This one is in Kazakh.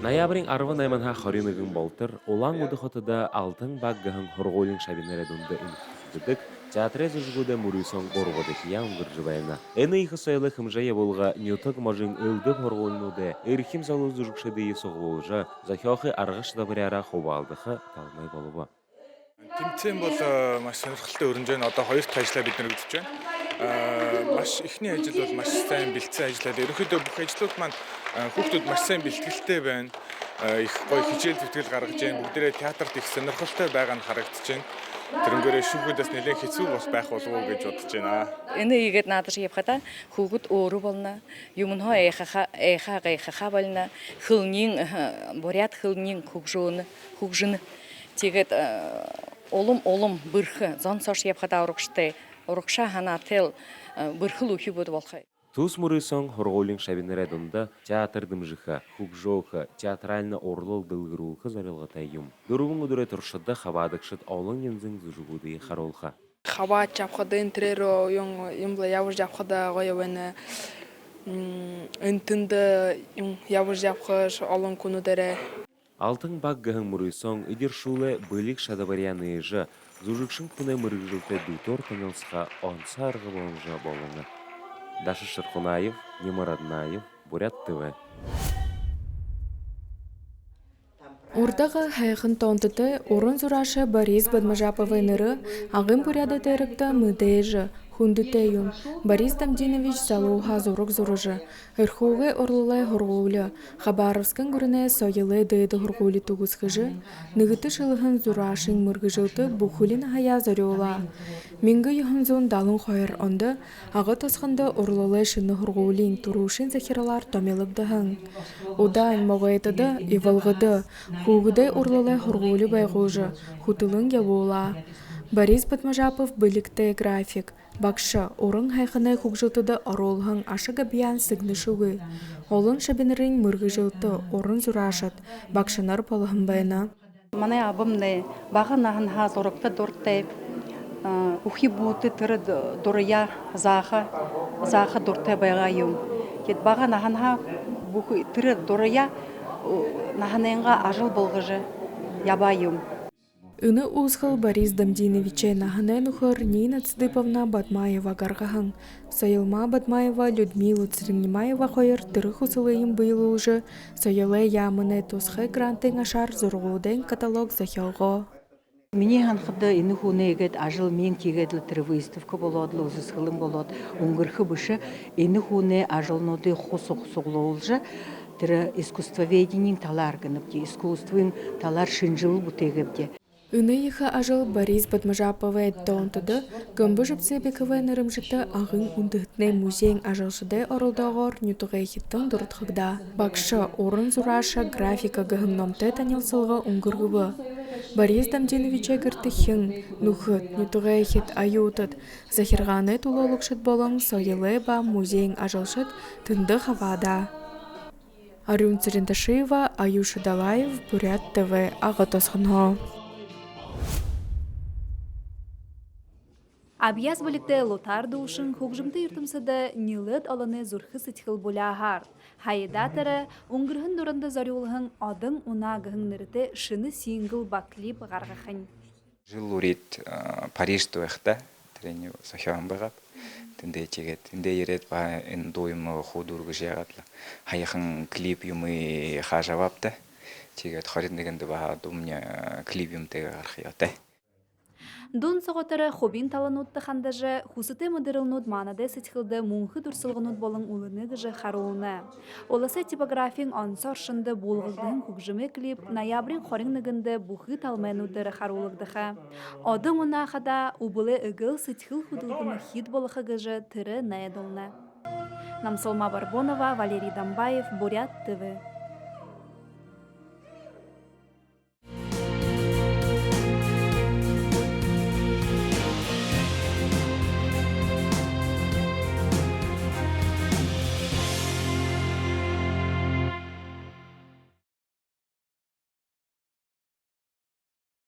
Ноябрийн 18-ха 21 болтор Улаан Удахотода алтын баггахан хоргуулын шабинерэ дүндө инхтдэг театры зүжгүүдэ мөрүйсөн горгод ихия өнгөрж байна. Энэ их соёлы хэмжээ явуулга нютог можин өвдөг хоргуулнуудэ эрхим залуу зүжгшэдэ исогвуулжа захиохи аргаш dabряра хуваалдахы талмай болова. Тэмцээн бол маш сонирхолтой өрнөж байна. Одоо хоёрт ажиллаа бид нар үзэж байна. Маш ихний ажил бол маш сайн бэлдсэн ажиллаад. Ерөнхийдөө бүх ажлууд маань хүүхдүүд маш сайн бэлтгэлтэй байна. Их гоё хичээл зүтгэл гаргаж байна. Бүгдээрээ театрт их сонирхолтой байгаа нь харагдаж байна. Тэрнгээрээ шүүхүүдээс нэлээд хэцүү бас байх болов уу гэж бодож байна. Энэ игээд наадаж явхада хүүгүүд өөрөө болно. Юм нөө эхаа болно. Хөлнийн бурят хөлнийн хөгжин тэгээд улам бэрх зон сош явхада урагшаа ханаател бэрхэл үхибүүд болох. Түс мөрүйсөн хоргуулын шабинерэ дүндө театр дэмжиха, хөгжөөхө, театральны урлал дылгыруухы зорилготой юм. Дөрвөн өдрө туршыда хавадагшыд олон янзын зүжгүүдийг харуулха. Хаваад явхад энтрээр юм явж явхада гоё байна. Энтэнд явж явхаш олон күнүүдэрэ Алтын баггахан мөрүйсөн идершуле бөлик шадабаряны жа зүжигшин күнэ мөргжилтэ дутор танылсха онсарғы болынжа болыңа. Даша Шерхунаев, Немар Аднаев, Бурят ТВ. Урдага хайхын тонтыты урын зурашы Борис Бадмажаповайныры ағын буряды тәрікті мүдейжі. Хундутеюм Борис Дамдинович Залуха зурық зурыжы. Ирхуғы орлылай хұрғулы. Хабаровскан күріне сойылы дөйді хұрғулы туғызғыжы. Нығыты шылығын зурашын мұрғыжылты бұхулин хая зарioла. Мингі юхынзун далын қойыр онды, ағы тосқынды орлылай шыны хұрғулин турушын захиралар томелыбдығын. Удан моғайтыды, ивалғыды, хуғыдай орлылай хұрғулы байғужы, хутылын явула. Борис Бадмажапов білікті график. Бақшы, орын хайқыны хұқжылтыды оролғын ашығы биян сігнішуғы. Олын шабинерін мұрғы жылты орын зұрашыд. Бақшынар полығын байына. Мане абымны бағын ағын хаз орықты дұрттай. Ухи бұты түрі дұрыя зағы дұрттай байға юм. Кет бағын ағын ха түрі дұрыя нағынайынға ажыл болғыжы ябайым. Үні ұзғыл Борис Дамдиновиче наханай нухыр Нина Цдыповна Батмаева гарғағын. Сайылма Батмаева Людмилу Цринемаева қойыр түрі құсылайын бұйылы ұжы. Сайылай ямыны тосқы грантын ашар зұрғудың каталог захилғы. Миний ханхыда энэ хүнэ игээд ажил мен тийгээд л тэр выставка болоод л үзэсгэлэн болоод өнгөрөх бүшэ энэ хүнэ ажилнуудыг хусуглуулж тэр искусствоведениен талаар гэнэвди искусствын талаар шинжил бүтээгэвди. Үні ехі ажыл Борис Бадмажаповай тонтыды, гымбы жыпсы бековай нырымжыты ағын үндіғтіне музейн ажылшыдай орылдағыр нютуғай хиттің дұрытқыгда. Бақшы орын зурашы графика гығымномты танилсылғы ұңгырғыбы. Борис Дамдиновиче гіртіхін, нұхыт, нютуғай хит аютыд, захирғаны тулолықшыт болың сойылы ба музейн ажылшыт тынды хавада. Арюн Циринташиева, Аюша Далаев, Бурят ТВ, Ағытосхынho. Абияз бөлікті лотарды ұшын хөгжімті үртімсіді нилет алыны зұрхы сетхіл бұлағар. Хайыдатыры ұңғырғын дұрынды зарюлығын адың ұнағығын нірді шыны сингл баклип ғарғықын. Жыл үрет Париж туэхта, треню сахиан бағап. Тінде тегет, тінде ерет ба эндоймы худурғы жеғатла. Хайықын клип юмы хажавапты. Тегет хариднегенді ба думня клип юмтегі ғарқияты. Дун соғытыры хобин таланутты қандажы, хусыты модерылнуд манады сетхілді мұңқы дұрсылғынуд болың улыны ғыжы қаруыны. Олысы типографин ансаршынды болғылдың күкжімі клип ноябрин қорыңнығынды бұқы талмайнудыры қарулығдыға. Одың ұнақада ұбылы үгіл сетхіл худылғымы хит болықы ғыжы түрі найдолны. Намсолма Барбонова, Валерий Дамбаев, Бурят ТВ.